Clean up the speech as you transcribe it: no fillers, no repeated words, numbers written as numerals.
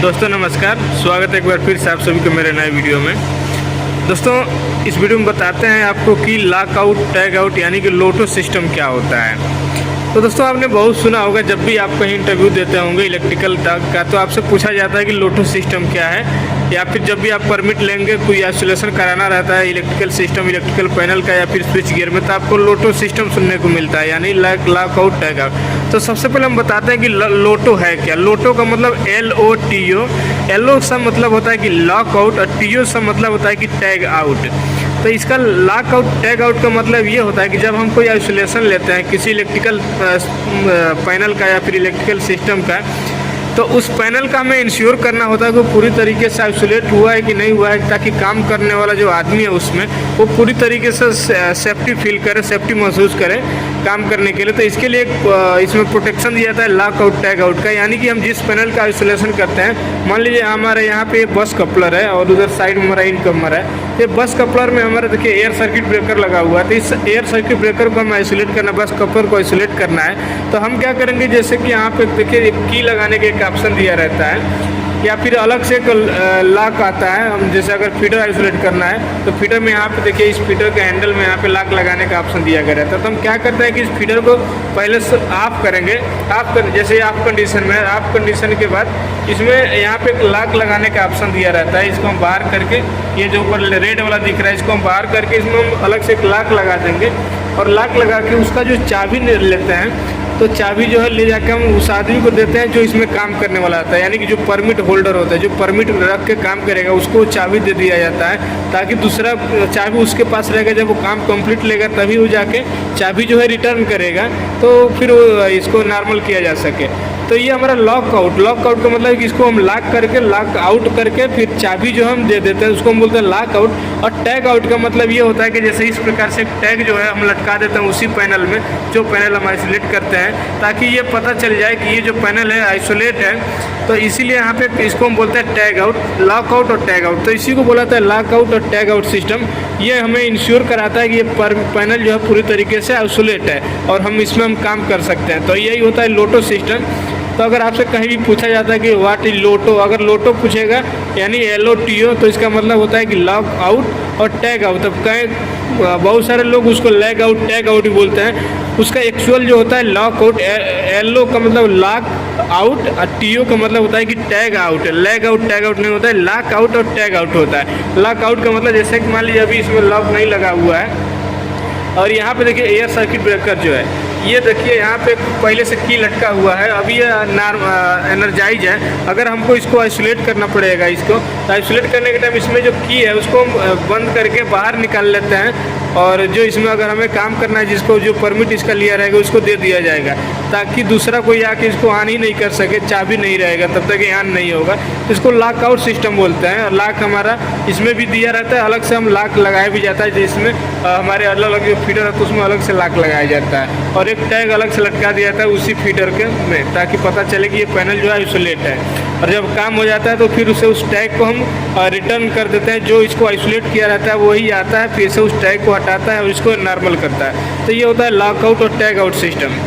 दोस्तों नमस्कार, स्वागत है एक बार फिर से आप सभी को मेरे नए वीडियो में। दोस्तों इस वीडियो में बताते हैं आपको कि लॉक आउट टैग आउट यानी कि लोटो सिस्टम क्या होता है। तो दोस्तों आपने बहुत सुना होगा, जब भी आप कहीं इंटरव्यू देते होंगे इलेक्ट्रिकल का तो आपसे पूछा जाता है कि लोटो सिस्टम क्या है, या फिर जब भी आप परमिट लेंगे कोई आइसोलेशन कराना रहता है इलेक्ट्रिकल सिस्टम इलेक्ट्रिकल पैनल का या फिर स्विच गियर में, तो आपको लोटो सिस्टम सुनने को मिलता है, यानी लॉक आउट टैग आउट। तो सबसे पहले हम बताते हैं कि लोटो है क्या। लोटो का मतलब LOTO। LO सा मतलब होता है कि लॉक आउट और TO सा मतलब होता है कि टैग आउट। तो इसका लॉक आउट टैग आउट का मतलब ये होता है कि जब हम कोई आइसोलेशन लेते हैं किसी इलेक्ट्रिकल पैनल का या फिर इलेक्ट्रिकल सिस्टम का, तो उस पैनल का हमें इंश्योर करना होता है कि पूरी तरीके से आइसोलेट हुआ है कि नहीं हुआ है, ताकि काम करने वाला जो आदमी है उसमें वो पूरी तरीके से सेफ्टी फील करे, सेफ्टी महसूस करे काम करने के लिए। तो इसके लिए इसमें प्रोटेक्शन दिया जाता है लॉक आउट टैग आउट का, यानी कि हम जिस पैनल का आइसोलेशन करते हैं, मान लीजिए हमारे यहाँ पे बस कपलर है और उधर साइड में हमारा इनकमर है। ये बस कपलर में हमारा देखिए एयर सर्किट ब्रेकर लगा हुआ है, तो इस एयर सर्किट ब्रेकर को हम आइसोलेट करना, बस कपलर को आइसोलेट करना है। तो हम क्या करेंगे, जैसे कि यहाँ पे देखिए एक की लगाने के ऑप्शन दिया रहता है, या फिर अलग से एक लॉक आता है। हम जैसे अगर फीडर आइसोलेट करना है तो फीडर में यहाँ पे देखिए इस फीडर के हैंडल में यहाँ पे लॉक लगाने का ऑप्शन दिया गया रहता है। तो हम क्या करते हैं कि इस फीडर को पहले से ऑफ करेंगे। जैसे ऑफ कंडीशन में, ऑफ कंडीशन के बाद इसमें यहाँ पे एक लॉक लगाने का ऑप्शन दिया रहता है। इसको हम बाहर करके, ये जो ऊपर रेड वाला दिख रहा है, इसको हम बाहर करके इसमें हम अलग से एक लॉक लगा देंगे, और लॉक लगा के उसका जो चाबी लेते हैं, तो चाबी जो है ले जाकर हम उस आदमी को देते हैं जो इसमें काम करने वाला आता है, यानी कि जो परमिट होल्डर होता है, जो परमिट रख के काम करेगा, उसको चाबी दे दिया जाता है, ताकि दूसरा चाबी उसके पास रहेगा। जब वो काम कंप्लीट लेगा तभी वो जाके चाबी जो है रिटर्न करेगा, तो फिर वो इसको नॉर्मल किया जा सके। तो ये हमारा लॉक आउट का मतलब है कि इसको हम लॉक करके, लॉक आउट करके फिर चाबी जो हम दे देते हैं, उसको हम बोलते हैं लॉक आउट। और टैग आउट का मतलब ये होता है कि जैसे इस प्रकार से टैग जो है हम लटका देते हैं उसी पैनल में, जो पैनल हम आइसोलेट करते हैं, ताकि ये पता चल जाए कि ये जो पैनल है आइसोलेट है। तो इसीलिए यहाँ पे इसको हम बोलते हैं टैग आउट, लॉक आउट और टैग आउट। तो इसी को बोला था लॉक आउट और टैग आउट सिस्टम। ये हमें इंश्योर कराता है कि ये पैनल जो है पूरी तरीके से आइसोलेट है और हम इसमें हम काम कर सकते हैं। तो यही होता है लोटो सिस्टम। तो अगर आपसे कहीं भी पूछा जाता है कि व्हाट इज लोटो, अगर लोटो पूछेगा यानी LOTO, तो इसका मतलब होता है कि लॉक आउट और टैग आउट। तब कहें बहुत सारे लोग उसको लैग आउट टैग आउट ही बोलते हैं। उसका एक्चुअल जो होता है लॉक आउट, LO का मतलब लॉक आउट और TO का मतलब होता है कि टैग आउट है। लैग आउट टैग आउट नहीं होता है, लॉक आउट और टैग आउट होता है। लॉक आउट का मतलब जैसे कि मान लीजिए अभी इसमें लॉक नहीं लगा हुआ है, और यहाँ पे देखिए एयर सर्किट ब्रेकर जो है, ये देखिए यहाँ पे पहले से की लटका हुआ है, अभी ये एनर्जाइज है। अगर हमको इसको आइसोलेट करना पड़ेगा, इसको तो आइसोलेट करने के टाइम इसमें जो की है उसको हम बंद करके बाहर निकाल लेते हैं, और जो इसमें अगर हमें काम करना है, जिसको जो परमिट इसका लिया रहेगा उसको दे दिया जाएगा, ताकि दूसरा कोई आके इसको ऑन ही नहीं कर सके। चाबी नहीं रहेगा तब तक ये ऑन नहीं होगा। इसको लॉक आउट सिस्टम बोलते हैं। और लॉक हमारा इसमें भी दिया रहता है, अलग से हम लॉक लगाया भी जाता है, जिसमें हमारे अलग अलग जो फीडर है तो उसमें अलग से लॉक लगाया जाता है, और एक टैग अलग से लटका दिया जाता है उसी फीडर के में, ताकि पता चले कि ये पैनल जो है आइसोलेट है। और जब काम हो जाता है तो फिर उसे उस टैग को हम रिटर्न कर देते हैं। जो इसको आइसोलेट किया रहता है वही आता है, फिर से उस टैग को हटाता है और इसको नॉर्मल करता है। तो ये होता है लॉक आउट और टैग आउट सिस्टम।